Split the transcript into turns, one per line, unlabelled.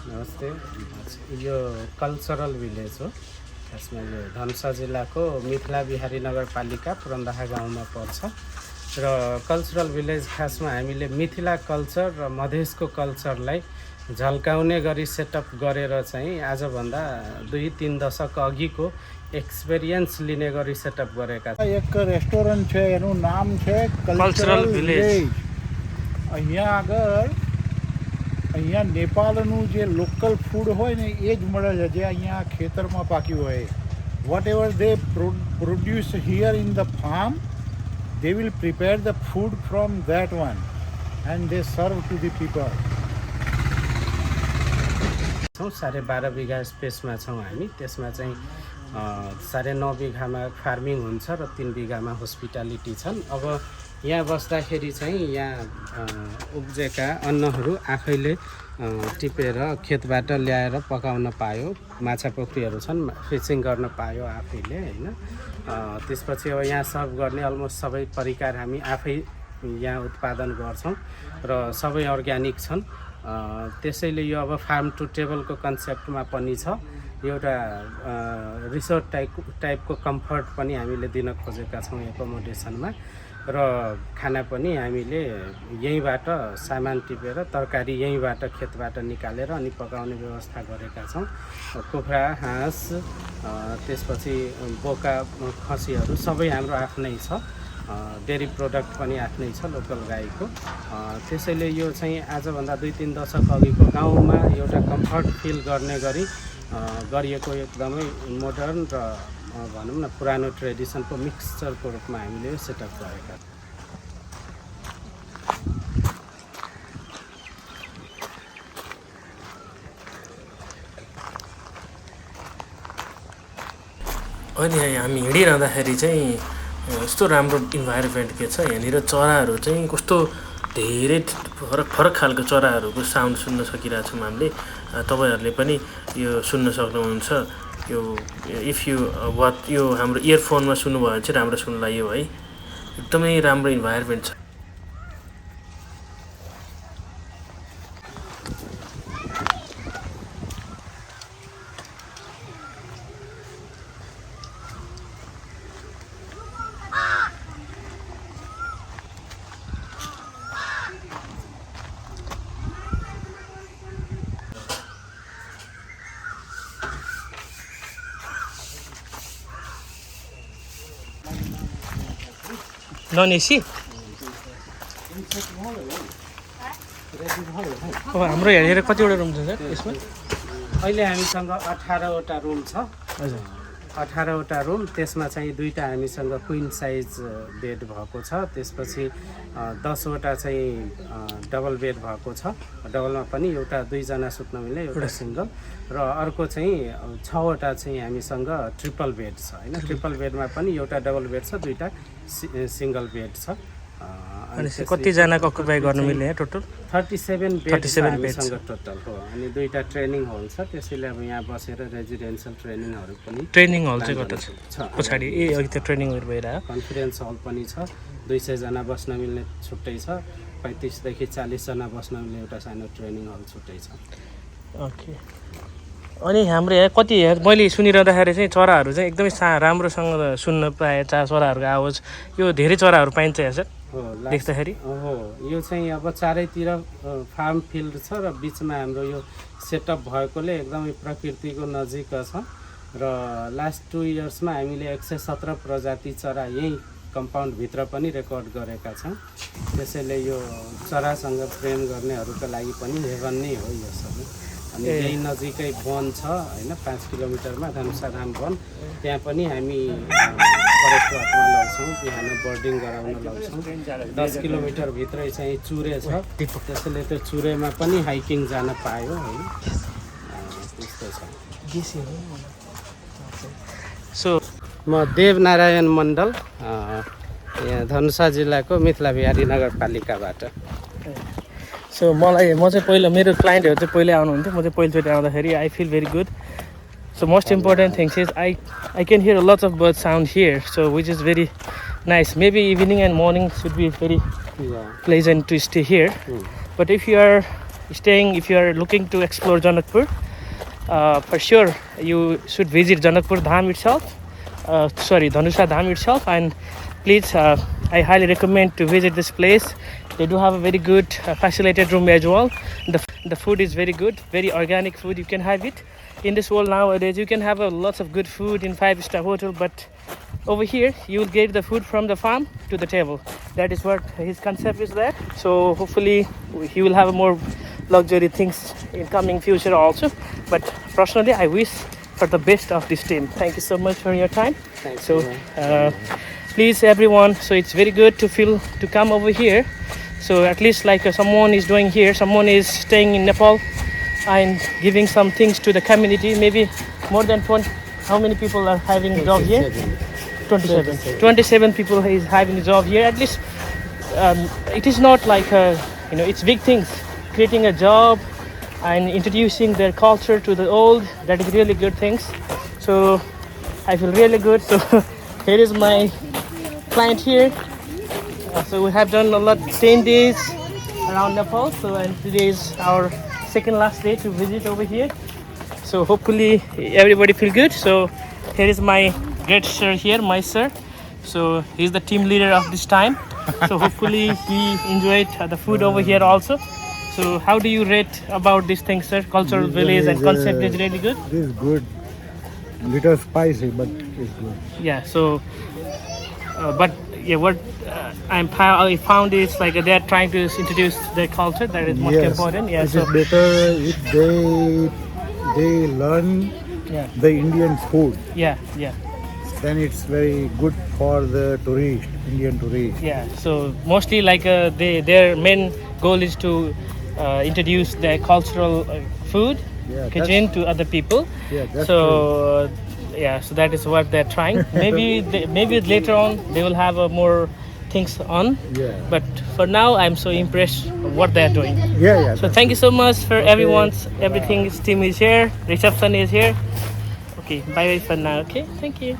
नमस्ते। यो cultural village हो। खासमा यो धनुषा जिल्लाको मिथिला बिहारी नगरपालिका पुरन्दहा गाउँमा पर्छ र कल्चरल भिलेज खासमा हामीले मिथिला कल्चर र मधेसको कल्चरलाई झल्काउने गरी सेटअप गरेर चाहिँ आजभन्दा 2-3 दशक अघिको एक्सपिरियन्स लिने गरी सेटअप गरेका छौँ।
એક રેસ્ટોરન્ટ છે એનું નામ છે કલ્ચરલ વિલેજ. અહીંયા આગળ અહીંયા નેપાળનું જે લોકલ ફૂડ હોય ને એ જ મળે છે, જે અહીંયા ખેતરમાં પાક્યું હોય. Whatever they produce here in the farm, they will prepare the food from that one and they serve to the people.
12.5 बिघा स्पेसमा छौँ हामी। त्यसमा चाहिँ 9.5 बिघामा फार्मिङ हुन्छ र 3 बिघामा हस्पिटालिटी छन्। अब यहाँ बस्दाखेरि चाहिँ यहाँ उब्जेका अन्नहरू आफैले टिपेर खेतबाट ल्याएर पकाउन पायो। माछा पोखरीहरू छन्, फिसिङ गर्न पायो आफैले हैन। त्यसपछि अब यहाँ सर्भ गर्ने अलमोस्ट सबै परिकार हामी आफै यहाँ उत्पादन गर्छौँ र सबै अर्ग्यानिक छन्। त्यसैले यो अब फार्म टु टेबलको कन्सेप्टमा पनि छ। एउटा रिसोर्ट टाइपको कम्फर्ट पनि हामीले दिन खोजेका छौँ एकोमोडेसनमा र खाना पनि हामीले यहीँबाट सामान टिपेर तरकारी यहीँबाट खेतबाट निकालेर अनि पकाउने व्यवस्था गरेका छौँ। कुखुरा, हाँस, त्यसपछि बोका, खसीहरू सबै हाम्रो आफ्नै छ। डेरी प्रोडक्ट पनि आफ्नै छ लोकल गाईको। त्यसैले यो चाहिँ आजभन्दा 2-3 दशक अघिको गाउँमा एउटा कम्फर्ट फिल गर्ने गरी गरिएको एकदमै मोडर्न र भनौँ न पुरानो ट्रेडिसनको मिक्सचरको रूपमा हामीले यो सेटअप गरेका छौँ।
अहिले हामी हिँडिरहँदाखेरि चाहिँ यस्तो राम्रो इन्भाइरोमेन्ट के छ। यहाँनिर चराहरू चाहिँ कस्तो धेरै फरक फरक खालको चराहरूको साउन्ड सुन्न सकिरहेको छौँ हामीले। तपाईँहरूले पनि यो सुन्न सक्नुहुन्छ। यो इफ यु यो हाम्रो इयरफोनमा सुन्नुभयो भने चाहिँ राम्रो सुन्नलाई यो है, एकदमै राम्रो इन्भाइरोमेन्ट छ। नन एसी अब हाम्रो यहाँनिर कतिवटा रुम छ सर यसमा?
अहिले हामीसँग 18वटा रुम छ।
हजुर,
18वटा रुम। त्यसमा चाहिँ 2टा हामीसँग क्विन साइज बेड भएको छ। त्यसपछि 10वटा चाहिँ डबल बेड भएको छ। डबलमा पनि एउटा 2जना सुत्न मिल्ने, एउटा सिङ्गल र अर्को चाहिँ 6वटा चाहिँ हामीसँग ट्रिपल बेड छ हैन। ट्रिपल बेडमा पनि एउटा डबल बेड छ, 2टा सिङ्गल बेड छ।
अनि कतिजनाको अकुपाई गर्नु मिल्ने टोटल?
37 बेड हामीसँग टोटल हो। अनि 2टा ट्रेनिङ हल छ। त्यसैले अब यहाँ बसेर रेजिडेन्सियल ट्रेनिङहरू पनि
ट्रेनिङ हल चाहिँ कता छ? पछाडि अघि त ट्रेनिङहरू भइरहेको।
कन्फरेन्स हल पनि छ। 200 जना बस्न मिल्ने छुट्टै छ। 35 देखि 40 जना बस्न मिल्ने एउटा सानो ट्रेनिङ हल छुट्टै छ।
ओके। अनि हाम्रो यहाँ कति मैले सुनिरहँदाखेरि चाहिँ चराहरू चाहिँ एकदमै राम्रोसँग सुन्न पाएँ। चराहरूको आवाज यो धेरै चराहरू पाइन्छ यहाँ सर देख्दाखेरि?
हो, यो चाहिँ अब चारैतिर फार्म फिल्ड छ र बिचमा हाम्रो यो सेटअप भएकोले एकदमै प्रकृतिको नजिक छ र लास्ट 2 इयर्समा हामीले 117 प्रजाति चरा यहीँ कम्पाउन्डभित्र पनि रेकर्ड गरेका छौँ। त्यसैले यो चरासँग प्रेम गर्नेहरूको लागि पनि हेभन नै हो यो सबै। अनि यही नजिकै वन छ हैन, 5 किलोमिटरमा धनुषाधाम वन। त्यहाँ पनि हामी फरेस्ट वाकमा लग्छौँ, बिहान बर्डिङ गराउन लग्छौँ। 10 किलोमिटर भित्रै चाहिँ चुरे छ। त्यसैले त्यो चुरेमा पनि हाइकिङ जान पायो है। त्यस्तो छ।
सो
म देवनारायण मण्डल, यहाँ धनुषा जिल्लाको मिथिला बिहारी नगरपालिकाबाट।
सो म चाहिँ पहिला मेरो क्लाइन्टहरू चाहिँ पहिल्यै आउनुहुन्थ्यो। म चाहिँ पहिलोचोटि आउँदाखेरि I feel very good. So most important things is I can hear lots of bird sound here, so which is very nice. Maybe evening and morning should be very pleasant to stay here. But if you
staying, if you are looking to explore Janakpur, for sure you should visit Janakpur Dham itself. Dhanusha Dham itself, and please, I highly recommend to visit this place. They do have a very good facilitated room as well. The food is very good, very organic food. You can have it. In this world nowadays, you can have lots of good food in 5-star hotel, but over here you will get the food from the farm to the table. That is what his concept is there. So hopefully he will have more luxury things in coming future also. But personally, I wish for the best of this team. Thank you so much for your time.
Thanks,
So
everyone.
please everyone, so it's very good to come over here. So at least like someone is doing here, someone is staying in Nepal and giving some things to the community. Maybe more than 20. How many people are having a job here? 27 people is having a job here. At least it is not like it's big things, creating a job and introducing their culture to the old. That is really good things. So I feel really good. So here is my client here. So we have done a lot, 10 days around Nepal. So and today is our second last day to visit over here. So hopefully everybody feel good. So here is my great sir here, my sir. So he's the team leader of this time. So hopefully he enjoyed the food over here also. So how do you rate about these things, sir? Cultural village and concept is really good.
This is good. Little spicy, but it's good.
Yeah. So, but yeah, what I found is like they're trying to introduce their culture. That is most important. Yeah.
It
So
is better if they learn
yeah,
the Indian food.
yeah.
Then it's very good for the tourist, Indian tourist.
Yeah, so mostly like their main goal is to introduce their cultural food,
Yeah,
cuisine to other people.
Yeah, that's
So so that is what they're trying. Maybe later on they will have more things on.
Yeah.
But for now, I'm so impressed what they're doing.
Yeah.
So thank you so much for everyone's everything. Team is here, reception is here. Okay, bye for now. Okay, thank you.